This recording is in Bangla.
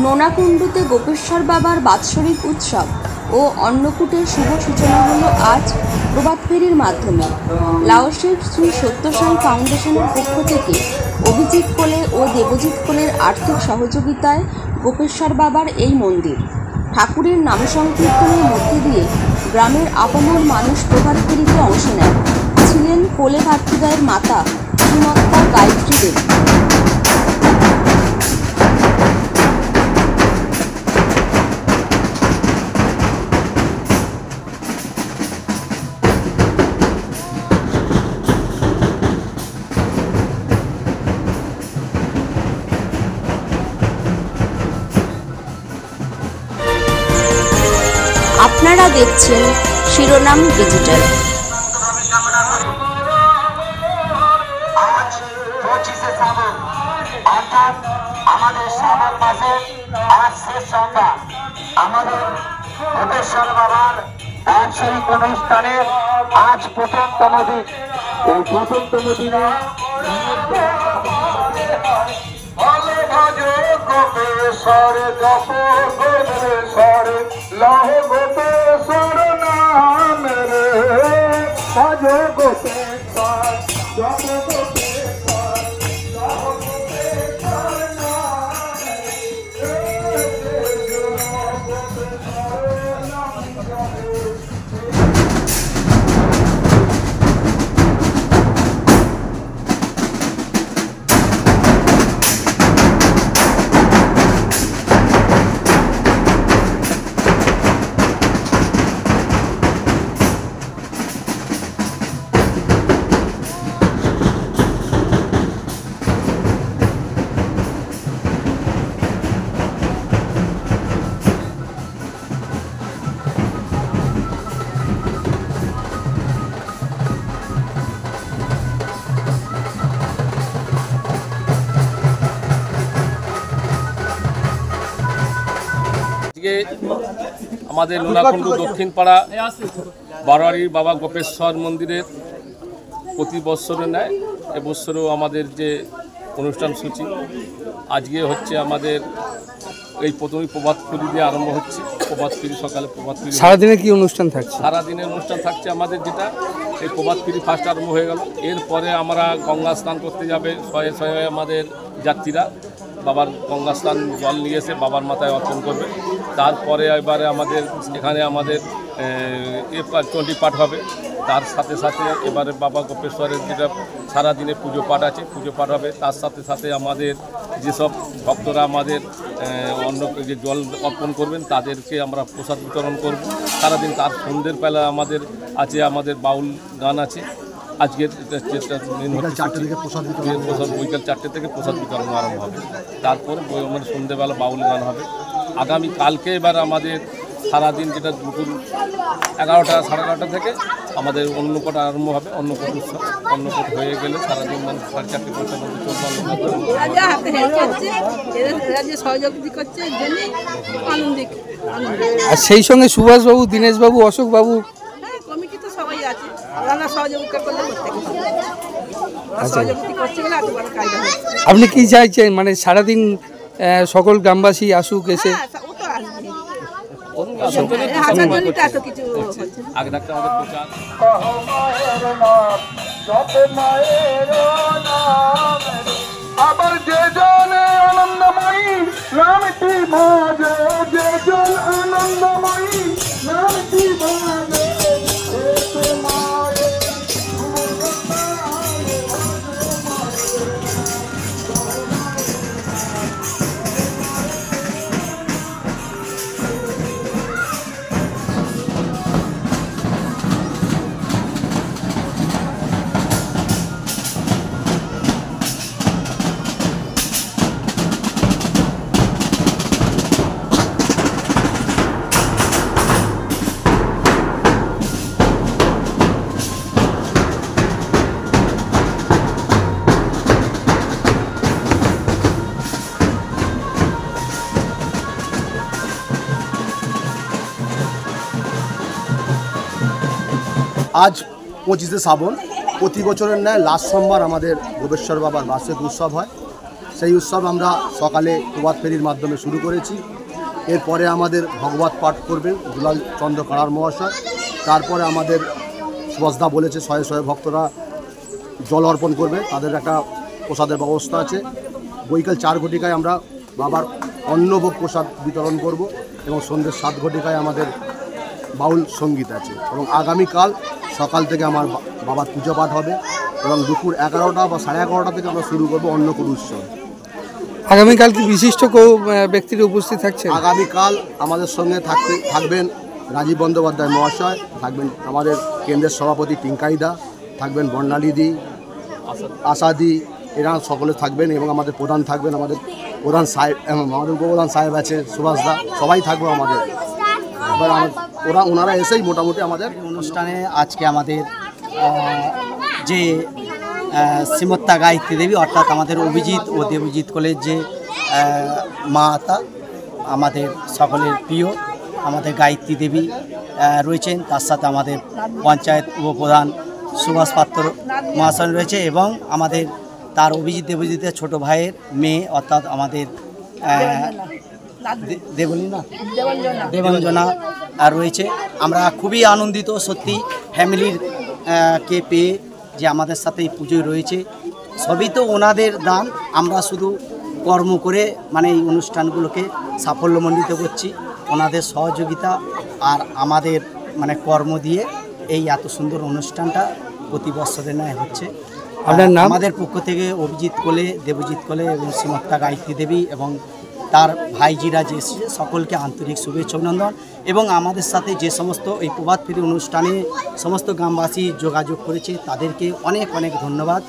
নোনাকুণ্ডুতে গোপেশ্বর বাবার বাৎসরিক উৎসব ও অন্নকূটের শুভ সূচনা হলো আজ প্রভাত ফেরির মাধ্যমে। লাওসের শ্রী সত্যসাই ফাউন্ডেশনের পক্ষ থেকে অভিজিৎ কোলে ও দেবজিৎ কোলের আর্থিক সহযোগিতায় গোপেশ্বর বাবার এই মন্দির। ঠাকুরের নাম সংকীর্তনের মধ্যে দিয়ে গ্রামের আপামর মানুষ প্রভাত ফেরিতে অংশ নেন। ছিলেন কোলে ভাতৃদ্বয়ের মাতা শ্রীমত্তা গায়ত্রী দেবী। আপনারা দেখছেন শিরোনাম ডিজিটাল। আজ 25শে শ্রাবণ, অর্থাৎ আমাদের শ্রাবণ মাসের আজ শেষ সন্ধ্যা। আমাদের গোপেশ্বর বাবার বাৎসরিক অনুষ্ঠানের আজ প্রথমতম দিন। এই প্রথমতম দিনে গোপেশ্বর জপ গোপেশ্বর লহ গোপেশ্বর নাম রে ভজ গোপেশ্বর জপ গোপেশ্বর লহ গোপেশ্বর নাম আমাদের নোনাকুণ্ডু দক্ষিণ পাড়া বারোয়ারি বাবা গোপেশ্বর মন্দিরের প্রতি বৎসরে নেয় এবছরও আমাদের যে অনুষ্ঠান সূচি আজকে হচ্ছে আমাদের এই প্রথমেই প্রভাত ফেরি দিয়ে আরম্ভ হচ্ছে। প্রভাত ফেরি সকালে প্রভাত ফেরি সারাদিনে কি অনুষ্ঠান থাকছে? সারাদিনের অনুষ্ঠান থাকছে আমাদের, যেটা এই প্রভাত ফেরি ফার্স্ট আরম্ভ হয়ে গেল। এরপরে আমরা গঙ্গা স্নান করতে যাবে শয়ে শয়ে আমাদের যাত্রীরা বাবার গঙ্গা স্নান জল নিয়ে এসে বাবার মাথায় অর্পণ করবে। তারপরে এবারে আমাদের এখানে আমাদের চণ্ডী পাঠ হবে। তার সাথে সাথে এবারে বাবা গোপেশ্বরের যেটা সারাদিনে পুজো পাঠ আছে, পুজো পাঠ হবে। তার সাথে সাথে আমাদের যেসব ভক্তরা আমাদের অন্য যে জল অর্পণ করবেন তাদেরকে আমরা প্রসাদ বিতরণ করব সারাদিন। তার সন্ধ্যের বেলা আমাদের আছে আমাদের বাউল গান আছে। আজকের বৈকাল 4টে থেকে প্রসাদ বিতরণ আরম্ভ হবে। তারপরে মানে সন্ধ্যেবেলা বাউল গান হবে। আগামী কালকে এবার আমাদের সারাদিন যেটা দুপুর 11টা সাড়ে 11টা থেকে আমাদের অন্নকূট আরম্ভ হবে। অন্নকূট উৎসব, অন্নকূট হয়ে গেলে সারাদিন মানে 4:30 পর্যন্ত চলবে। আর সেই সঙ্গে সুভাষবাবু, দীনেশবাবু, অশোকবাবু কমিটি তো সবাই আছে, ওরা সহযোগিতা করলে করতে আপনি কি চাইছেন মানে সারাদিন সকল গ্রামবাসী আসুক এসে? আবার যে জন আনন্দময়ী নামটি ভজে, যে জন আনন্দময়ী নামটি ভজে আজ 25শে শ্রাবণ, প্রতি বছরের ন্যায় লাস্ট সোমবার আমাদের গোপেশ্বর বাবার বার্ষিক উৎসব হয়। সেই উৎসব আমরা সকালে প্রভাত ফেরির মাধ্যমে শুরু করেছি। এরপরে আমাদের ভগবত পাঠ করবেন দুলাল চন্দ্র কারার মহাশয়। তারপরে আমাদের সুভাষদা বলেছে শয়ে শয়ে ভক্তরা জল অর্পণ করবে, তাদের একটা প্রসাদের ব্যবস্থা আছে। বৈকাল 4 ঘটিকায় আমরা বাবার অন্নভোগ প্রসাদ বিতরণ করব এবং সন্ধ্যে 7 ঘটিকায় আমাদের বাউল সঙ্গীত আছে এবং আগামীকাল সকাল থেকে আমার বাবার পুজো পাঠ হবে এবং দুপুর 11টা বা 11:30 থেকে আমরা শুরু করব অন্নকূট উৎসব। আগামীকাল কি বিশিষ্ট কেউ ব্যক্তিরা উপস্থিত থাকছে? আগামীকাল আমাদের সঙ্গে থাকবেন রাজীব বন্দ্যোপাধ্যায় মহাশয়, থাকবেন আমাদের কেন্দ্রের সভাপতি টিঙ্কাইদা, থাকবেন বর্ণালীদি, আশাদি, এরা সকলে থাকবেন এবং আমাদের প্রধান থাকবেন আমাদের প্রধান সাহেব, আমাদের উপপ্রধান সাহেব আছে সুভাষদা, সবাই থাকবে আমাদের। এবার ওনারা এসেই মোটামুটি আমাদের অনুষ্ঠানে আজকে আমাদের যে শ্রীমত্তা গায়ত্রী দেবী অর্থাৎ আমাদের অভিজিৎ ও দেবজিৎ কলেজ যে মা আতা আমাদের সকলের প্রিয় আমাদের গায়ত্রী দেবী রয়েছেন, তার সাথে আমাদের পঞ্চায়েত উপপ্রধান সুভাষ পাত্র মহাশয় রয়েছে এবং আমাদের তার অভিজিৎ দেবজিতের ছোটো ভাইয়ের মেয়ে অর্থাৎ আমাদের দেবঞ্জনা রয়েছে। আমরা খুবই আনন্দিত সত্যি ফ্যামিলির কে পেয়ে যে আমাদের সাথে এই পুজোয় রয়েছে। সবই তো ওনাদের দান, আমরা শুধু কর্ম করে মানে এই অনুষ্ঠানগুলোকে সাফল্যমণ্ডিত করছি, ওনাদের সহযোগিতা আর আমাদের মানে কর্ম দিয়ে এই এত সুন্দর অনুষ্ঠানটা প্রতি বছরের ন্যায় হচ্ছে। আপনার নাম? আমাদের পক্ষ থেকে অভিজিৎ কোলে, দেবজিৎ কোলে এবং শ্রীমত্তা গায়ত্রী দেবী এবং তার ভাইজিরা যে এসেছে সকলকে আন্তরিক শুভেচ্ছা অভিনন্দন এবং আমাদের সাথে যে সমস্ত এই প্রভাত ফেরি অনুষ্ঠানে সমস্ত গ্রামবাসী যোগাযোগ করেছে তাদেরকে অনেক অনেক ধন্যবাদ।